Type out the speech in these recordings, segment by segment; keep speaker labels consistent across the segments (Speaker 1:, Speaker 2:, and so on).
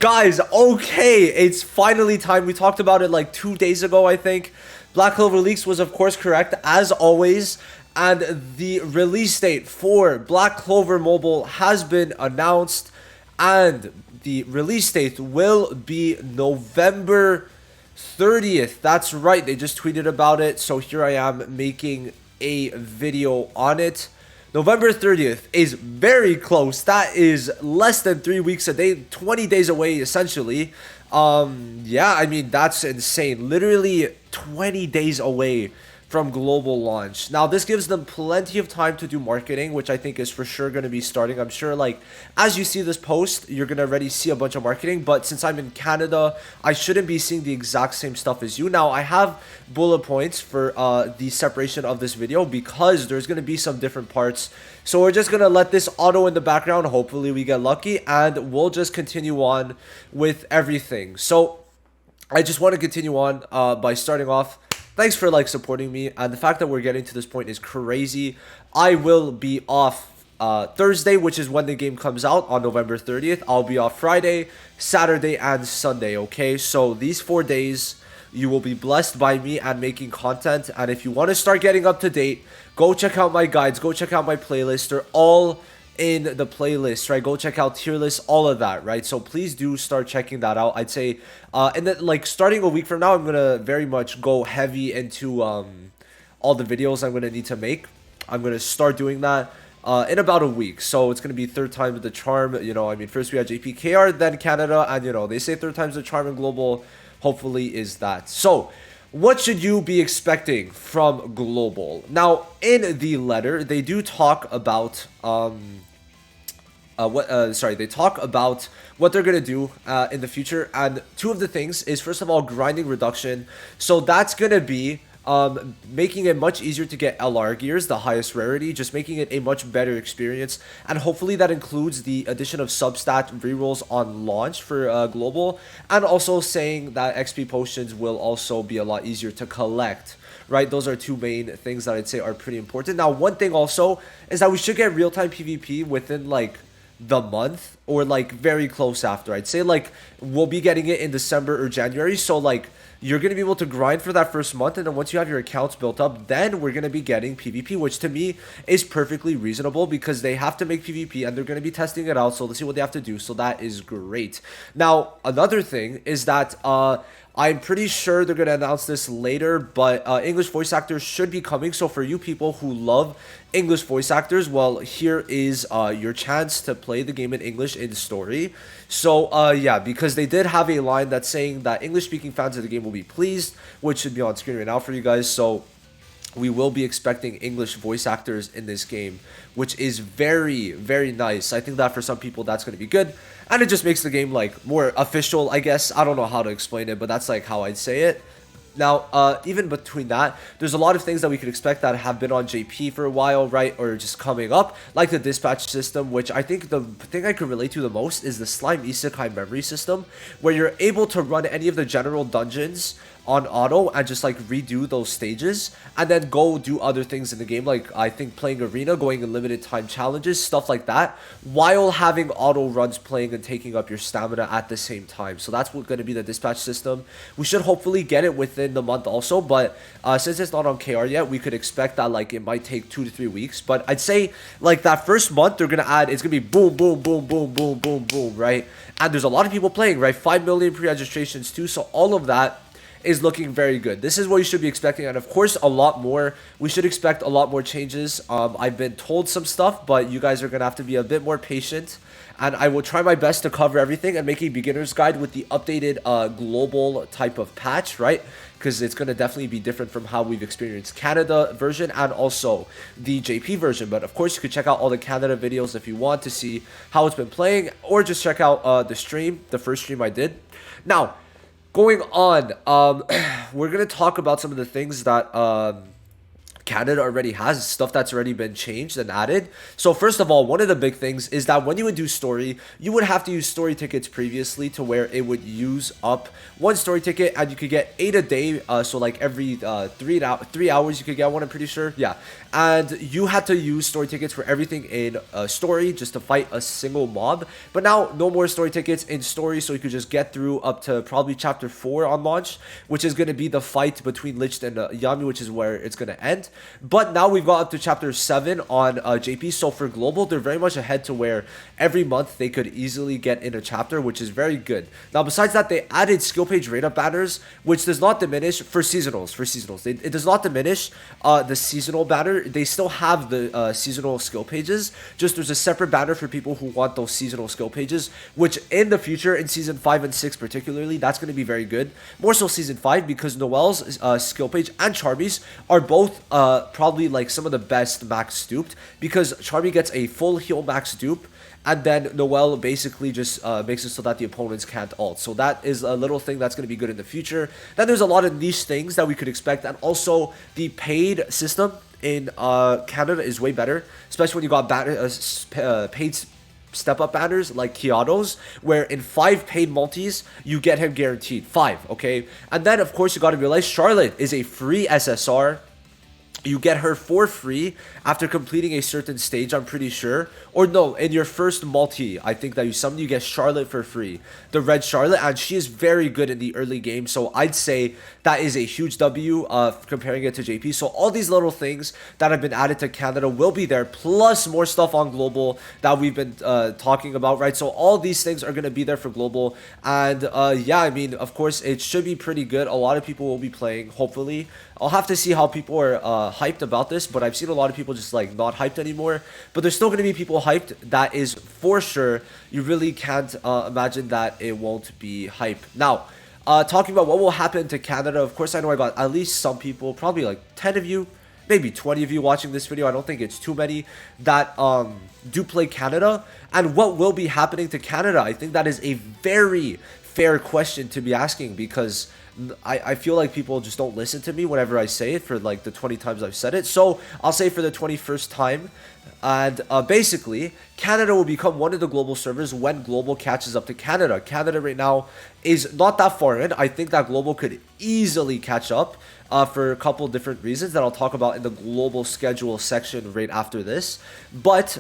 Speaker 1: Guys, okay, it's finally time. We talked about it like 2 days ago, I think. Black Clover Leaks was, of course, correct, as always. And the release date for Black Clover Mobile has been announced. And the release date will be November 30th. That's right, they just tweeted about it. So here I am making a video on it. November 30th is very close. That is less than 3 weeks a day, 20 days away essentially. Yeah, I mean, that's insane. Literally 20 days away from global launch. Now, this gives them plenty of time to do marketing, which I think is for sure going to be starting. I'm sure, like, as you see this post, you're going to already see a bunch of marketing. But since I'm in Canada, I shouldn't be seeing the exact same stuff as you. Now, I have bullet points for the separation of this video because there's going to be some different parts. So we're just going to let this auto in the background. Hopefully, we get lucky. And we'll just continue on with everything. So I just want to continue on by starting off. Thanks for like supporting me, and the fact that we're getting to this point is crazy. I will be off Thursday, which is when the game comes out on November 30th. I'll be off Friday, Saturday, and Sunday, okay? So these 4 days, you will be blessed by me and making content. And if you want to start getting up to date, go check out my guides, go check out my playlist. They're all in the playlist, right? Go check out tier lists, all of that, right? So please do start checking that out. I'd say and then like starting a week from now, I'm gonna very much go heavy into all the videos I'm gonna need to make. I'm gonna start doing that in about a week. So it's gonna be third time the charm. You know, I mean, first we had JPKR, then Canada, and you know, they say third time's the charm in global. Hopefully is that. So what should you be expecting from global? Now, in the letter, they do talk about they talk about what they're gonna do in the future, and two of the things is, first of all, grinding reduction. So that's gonna be making it much easier to get LR gears, the highest rarity, just making it a much better experience. And hopefully that includes the addition of substat rerolls on launch for global, and also saying that XP potions will also be a lot easier to collect, right? Those are two main things that I'd say are pretty important. Now, one thing also is that we should get real-time PvP within like the month, or like very close after. I'd say like we'll be getting it in December or January. So like you're going to be able to grind for that first month, and then once you have your accounts built up, then we're going to be getting PvP, which to me is perfectly reasonable because they have to make PvP and they're going to be testing it out. So let's see what they have to do. So that is great. Now, another thing is that I'm pretty sure they're going to announce this later, but English voice actors should be coming. So for you people who love English voice actors, well, here is your chance to play the game in English in story. So yeah, because they did have a line that's saying that English speaking fans of the game will be pleased, which should be on screen right now for you guys. So we will be expecting English voice actors in this game, which is very, very nice. I think that for some people that's going to be good, and it just makes the game like more official, I guess. I don't know how to explain it, but that's like how I'd say it. Now, even between that, there's a lot of things that we could expect that have been on JP for a while, right? Or just coming up, like the dispatch system, which I think the thing I could relate to the most is the Slime Isekai memory system, where you're able to run any of the general dungeons on auto and just like redo those stages and then go do other things in the game, like I think playing arena, going in limited time challenges, stuff like that, while having auto runs playing and taking up your stamina at the same time. So that's what's going to be the dispatch system. We should hopefully get it within the month also, but since it's not on KR yet, we could expect that like it might take 2 to 3 weeks. But I'd say like that first month they're gonna add, it's gonna be boom boom boom boom boom boom boom, right? And there's a lot of people playing, right? 5 million pre-registrations too, so all of that is looking very good. This is what you should be expecting, and of course a lot more. We should expect a lot more changes. I've been told some stuff, but you guys are gonna have to be a bit more patient, and I will try my best to cover everything and make a beginner's guide with the updated global type of patch, right? Because it's going to definitely be different from how we've experienced Canada version and also the JP version. But of course, you could check out all the Canada videos if you want to see how it's been playing, or just check out the stream, the first stream I did. Now, going on, we're going to talk about some of the things that Canada already has, stuff that's already been changed and added. So first of all, one of the big things is that when you would do story, you would have to use story tickets previously to where it would use up one story ticket and you could get 8 a day. So like every 3 hours you could get one, I'm pretty sure. Yeah. And you had to use story tickets for everything in story just to fight a single mob. But now no more story tickets in story, so you could just get through up to probably chapter 4 on launch, which is going to be the fight between Lich and Yami, which is where it's going to end. But now we've got up to chapter 7 on JP. So for global, they're very much ahead to where every month they could easily get in a chapter, which is very good. Now besides that, they added skill page rate up banners, which does not diminish for seasonals. It does not diminish the seasonal banner. They still have the seasonal skill pages, just there's a separate banner for people who want those seasonal skill pages, which in the future, in season 5 and 6 particularly, that's going to be very good. More so season 5, because Noelle's skill page and Charmy's are both probably like some of the best max stooped, because Charmy gets a full heal max dupe, and then Noelle basically just makes it so that the opponents can't ult. So that is a little thing that's going to be good in the future. Then there's a lot of niche things that we could expect, and also the paid system in Canada is way better, especially when you got paid step-up banners like Kiado's, where in 5 paid multis, you get him guaranteed. 5, okay? And then, of course, you got to realize Charlotte is a free SSR. You get her for free after completing a certain stage, I'm pretty sure. Or no, in your first multi, I think that you summon, you get Charlotte for free. The red Charlotte, and she is very good in the early game. So I'd say that is a huge W comparing it to JP. So all these little things that have been added to Canada will be there, plus more stuff on global that we've been talking about, right? So all these things are going to be there for global. And yeah, I mean, of course, it should be pretty good. A lot of people will be playing, hopefully. I'll have to see how people are hyped about this, but I've seen a lot of people just like not hyped anymore. But there's still going to be people hyped. That is for sure. You really can't imagine that it won't be hype. Now, talking about what will happen to Canada, of course, I know I got at least some people, probably like 10 of you, maybe 20 of you watching this video. I don't think it's too many that do play Canada. And what will be happening to Canada? I think that is a very fair question to be asking, because I feel like people just don't listen to me whenever I say it for like the 20 times I've said it. So I'll say for the 21st time. And basically, Canada will become one of the global servers when global catches up to Canada. Canada right now is not that far in. I think that global could easily catch up for a couple different reasons that I'll talk about in the global schedule section right after this. But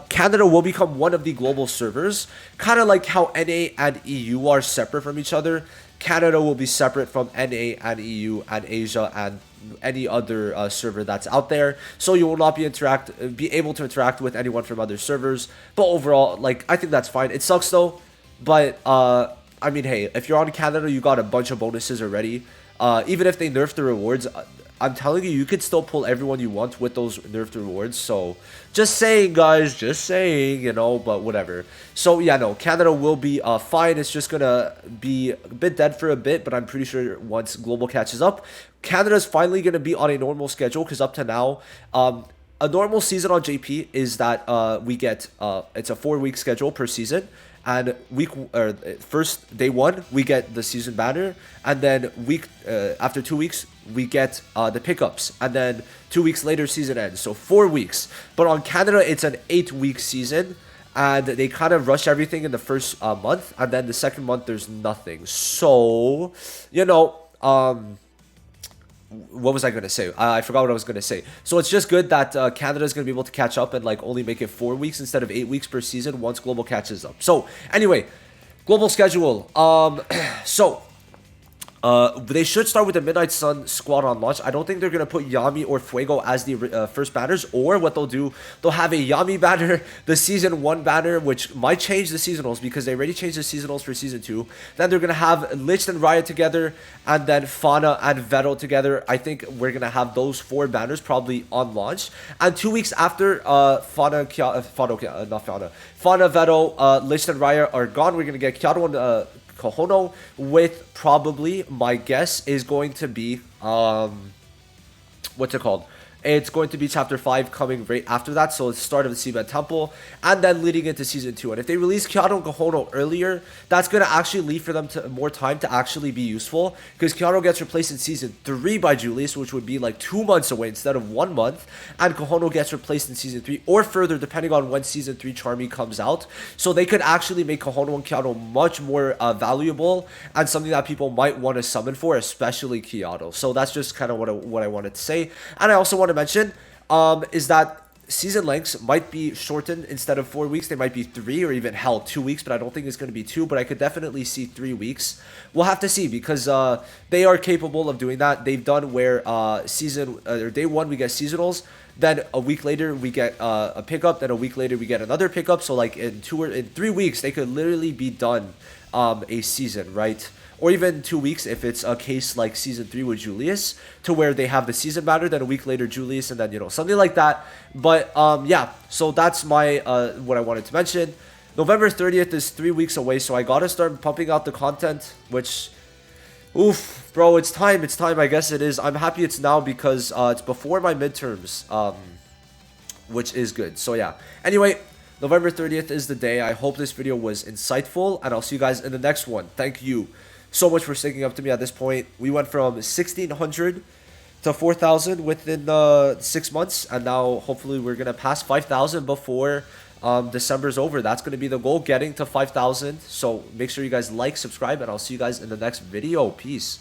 Speaker 1: Canada will become one of the global servers, kind of like how NA and EU are separate from each other. Canada will be separate from NA and EU and Asia and any other server that's out there, so you will not be able to interact with anyone from other servers. But overall, like, I think that's fine. It sucks though, but I mean, hey, if you're on Canada, you got a bunch of bonuses already. Even if they nerf the rewards, I'm telling you, you could still pull everyone you want with those nerfed rewards. So just saying, guys, just saying, you know, but whatever. So yeah, no, Canada will be fine. It's just gonna be a bit dead for a bit, but I'm pretty sure once global catches up, Canada's finally gonna be on a normal schedule, because up to now, a normal season on JP is that we get it's a 4-week schedule per season. And first day 1 we get the season banner, and then after 2 weeks we get the pickups, and then 2 weeks later season ends. So 4 weeks. But on Canada it's an 8-week season, and they kind of rush everything in the first month, and then the second month there's nothing. So, you know, what was I going to say? I forgot what I was going to say. So it's just good that Canada is going to be able to catch up and like only make it 4 weeks instead of 8 weeks per season once global catches up. So anyway, global schedule. So they should start with the Midnight Sun squad on launch. I don't think they're going to put Yami or Fuego as the first banners, or what they'll do, they'll have a Yami banner, the Season 1 banner, which might change the seasonals because they already changed the seasonals for Season 2. Then they're going to have Lich and Riot together, and then Fauna and Vettel together. I think we're going to have those 4 banners probably on launch. And 2 weeks after Fauna, Vettel, Lich and Riot are gone, we're going to get Kiado and Kohono, with probably, my guess is going to be what's it called, It's going to be chapter 5 coming right after that, so it's the start of the Seabed Temple, and then leading into season 2. And if they release Kyoto and Kohono earlier, that's going to actually leave for them to more time to actually be useful, because Kyoto gets replaced in season 3 by Julius, which would be like 2 months away instead of 1 month, and Kohono gets replaced in season 3 or further depending on when season 3 Charmy comes out. So they could actually make Kohono and Kyoto much more valuable and something that people might want to summon for, especially Kyoto. So that's just kind of what I wanted to say. And I also want to mention is that season lengths might be shortened. Instead of 4 weeks, they might be 3 or even hell 2 weeks, but I don't think it's going to be 2, but I could definitely see 3 weeks. We'll have to see, because they are capable of doing that. They've done where day 1 we get seasonals, then a week later we get a pickup, then a week later we get another pickup. So like in 3 weeks they could literally be done a season, right? Or even 2 weeks if it's a case like season 3 with Julius, to where they have the season banner, then a week later Julius, and then, you know, something like that. But yeah, so that's my what I wanted to mention. November 30th is 3 weeks away, so I gotta start pumping out the content, which, oof, bro, it's time, I guess it is. I'm happy it's now, because it's before my midterms, which is good. So yeah, anyway, November 30th is the day. I hope this video was insightful, and I'll see you guys in the next one. Thank you so much for sticking up to me at this point. We went from 1,600 to 4,000 within 6 months, and now hopefully we're gonna pass 5,000 before December's over. That's gonna be the goal, getting to 5,000. So make sure you guys like, subscribe, and I'll see you guys in the next video. Peace.